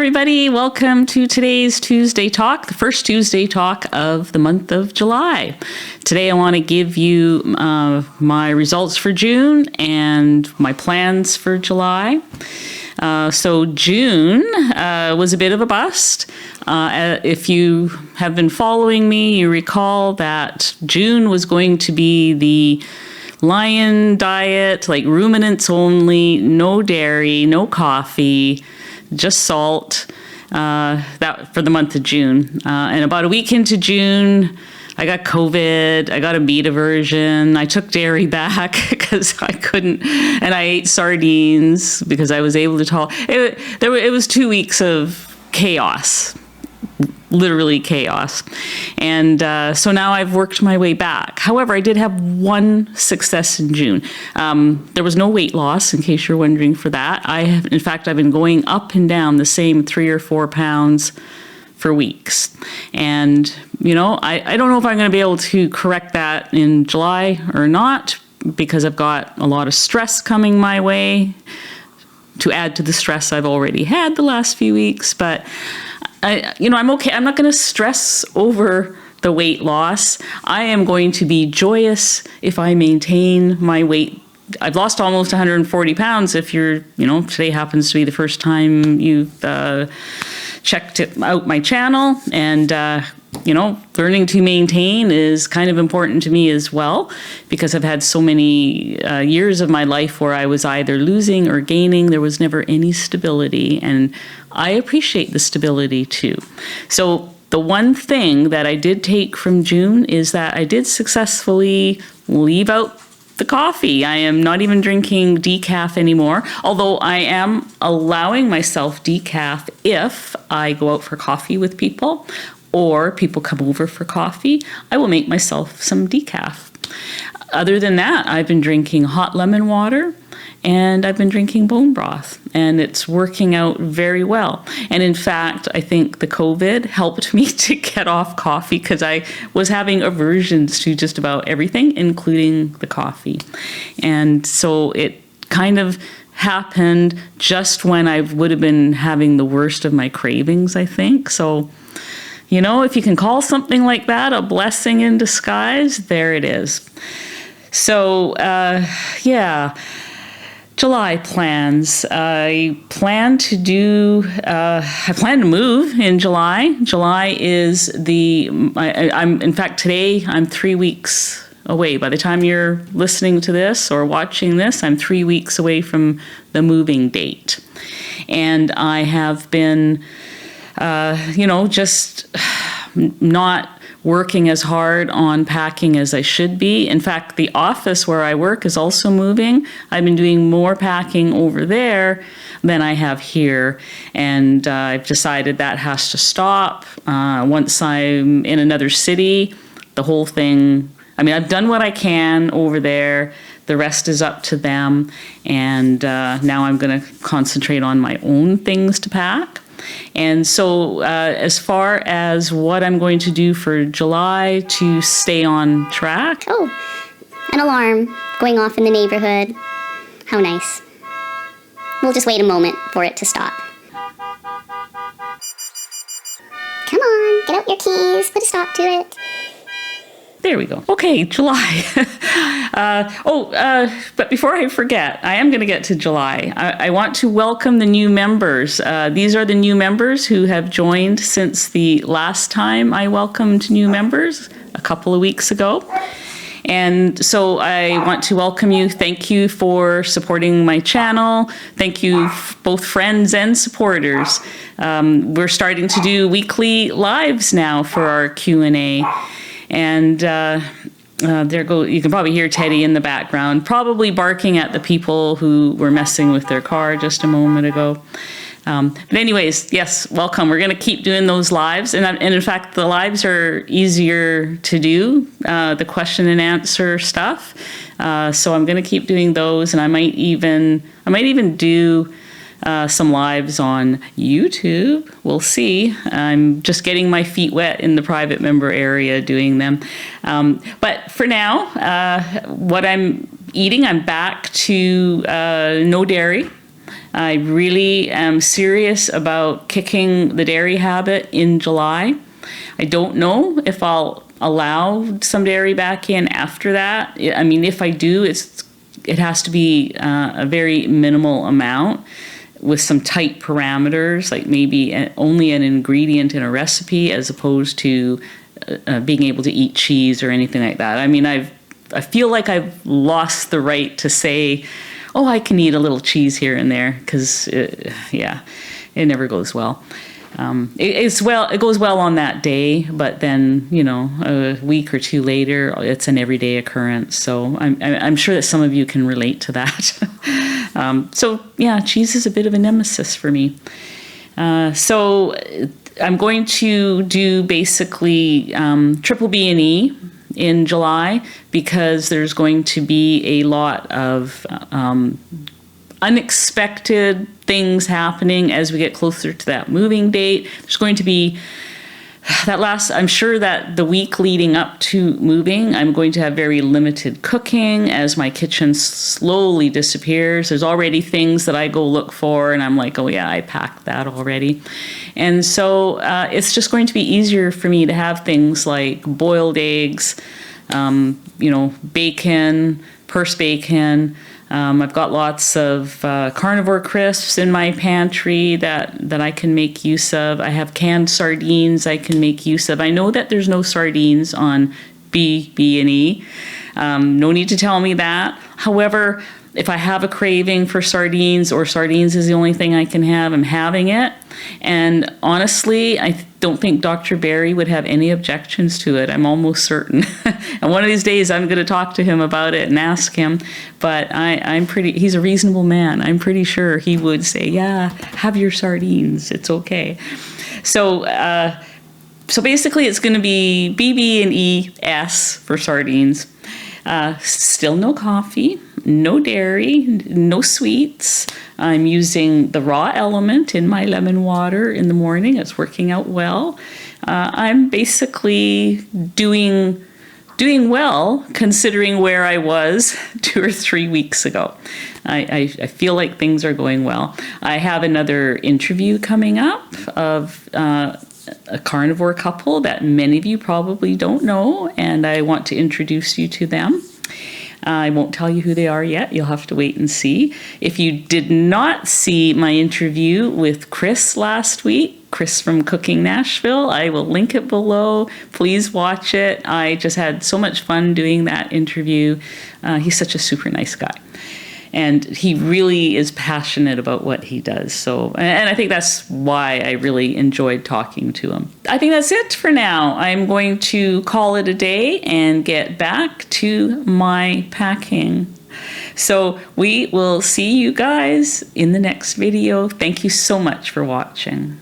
everybody. Welcome to today's Tuesday Talk, the first Tuesday Talk of the month of July. Today I want to give you my results for June and my plans for July. So June was a bit of a bust. If you have been following me, you recall that June was going to be the lion diet, like ruminants only, no dairy, no coffee, just salt, that for the month of June. And about a week into June, I got COVID, I got a meat aversion, I took dairy back because I couldn't, and I ate sardines because I was able to tolerate. It was 2 weeks of chaos. Literally chaos. And so now I've worked my way back. However, I did have one success in June. There was no weight loss, in case you're wondering for that. In fact, I've been going up and down the same 3 or 4 pounds for weeks. And, I don't know if I'm going to be able to correct that in July or not, because I've got a lot of stress coming my way to add to the stress I've already had the last few weeks. But I'm okay. I'm not going to stress over the weight loss. I am going to be joyous if I maintain my weight. I've lost almost 140 pounds. If today happens to be the first time you've checked out my channel, and learning to maintain is kind of important to me as well, because I've had so many years of my life where I was either losing or gaining. There was never any stability, and I appreciate the stability too. So the one thing that I did take from June is that I did successfully leave out the coffee. I am not even drinking decaf anymore, although I am allowing myself decaf if I go out for coffee with people or people come over for coffee. I will make myself some decaf. Other than that, I've been drinking hot lemon water and I've been drinking bone broth, and it's working out very well. And in fact, I think the COVID helped me to get off coffee, because I was having aversions to just about everything, including the coffee. And so it kind of happened just when I would have been having the worst of my cravings, I think. So, if you can call something like that a blessing in disguise, there it is. So, July plans. I plan to move in July. July is in fact, today I'm 3 weeks away. By the time you're listening to this or watching this, I'm 3 weeks away from the moving date. And I have been, just not working as hard on packing as I should be. In fact, the office where I work is also moving. I've been doing more packing over there than I have here, and I've decided that has to stop. Once I'm in another city, the whole thing, I've done what I can over there. The rest is up to them, and now I'm going to concentrate on my own things to pack. And so as far as what I'm going to do for July to stay on track. Oh, an alarm going off in the neighborhood. How nice. We'll just wait a moment for it to stop. Come on, get out your keys, put a stop to it. There we go. Okay, July. But before I forget, I am going to get to July. I want to welcome the new members. These are the new members who have joined since the last time I welcomed new members a couple of weeks ago. And so I want to welcome you. Thank you for supporting my channel. Thank you, both friends and supporters. We're starting to do weekly lives now for our Q&A. And you can probably hear Teddy in the background, probably barking at the people who were messing with their car just a moment ago. But anyways, yes, welcome. We're going to keep doing those lives. And in fact, the lives are easier to do, the question and answer stuff. So I'm going to keep doing those. And I might even do some lives on YouTube. We'll see. I'm just getting my feet wet in the private member area doing them. But for now, what I'm eating, I'm back to no dairy. I really am serious about kicking the dairy habit in July. I don't know if I'll allow some dairy back in after that. I mean, if I do, it has to be a very minimal amount with some tight parameters, like maybe only an ingredient in a recipe as opposed to being able to eat cheese or anything like that. I mean, I feel like I've lost the right to say, oh, I can eat a little cheese here and there, because, it never goes well. It goes well on that day, but then, a week or two later, it's an everyday occurrence. So I'm sure that some of you can relate to that. So yeah, cheese is a bit of a nemesis for me. So I'm going to do basically triple B&E in July, because there's going to be a lot of unexpected things happening as we get closer to that moving date. There's going to be I'm sure that the week leading up to moving, I'm going to have very limited cooking as my kitchen slowly disappears. There's already things that I go look for and I'm like, oh yeah, I packed that already. And so it's just going to be easier for me to have things like boiled eggs, bacon, purse bacon. I've got lots of Carnivore crisps in my pantry that I can make use of. I have canned sardines I can make use of. I know that there's no sardines on B&E. No need to tell me that. However, if I have a craving for sardines, or sardines is the only thing I can have, I'm having it. And honestly, I don't think Dr. Barry would have any objections to it. I'm almost certain. And one of these days I'm going to talk to him about it and ask him. But he's a reasonable man. I'm pretty sure he would say, yeah, have your sardines. It's okay. So basically it's going to be BB&ES for sardines. Still no coffee, no dairy, no sweets. I'm using the raw element in my lemon water in the morning. It's working out well. I'm basically doing well considering where I was 2 or 3 weeks ago. I feel like things are going well. I have another interview coming up of a carnivore couple that many of you probably don't know, and I want to introduce you to them. I won't tell you who they are yet. You'll have to wait and see. If you did not see my interview with Chris last week, Chris from Cooking Nashville, I will link it below. Please watch it. I just had so much fun doing that interview. He's such a super nice guy. And he really is passionate about what he does. So, and I think that's why I really enjoyed talking to him. I think that's it for now. I'm going to call it a day and get back to my packing. So we will see you guys in the next video. Thank you so much for watching.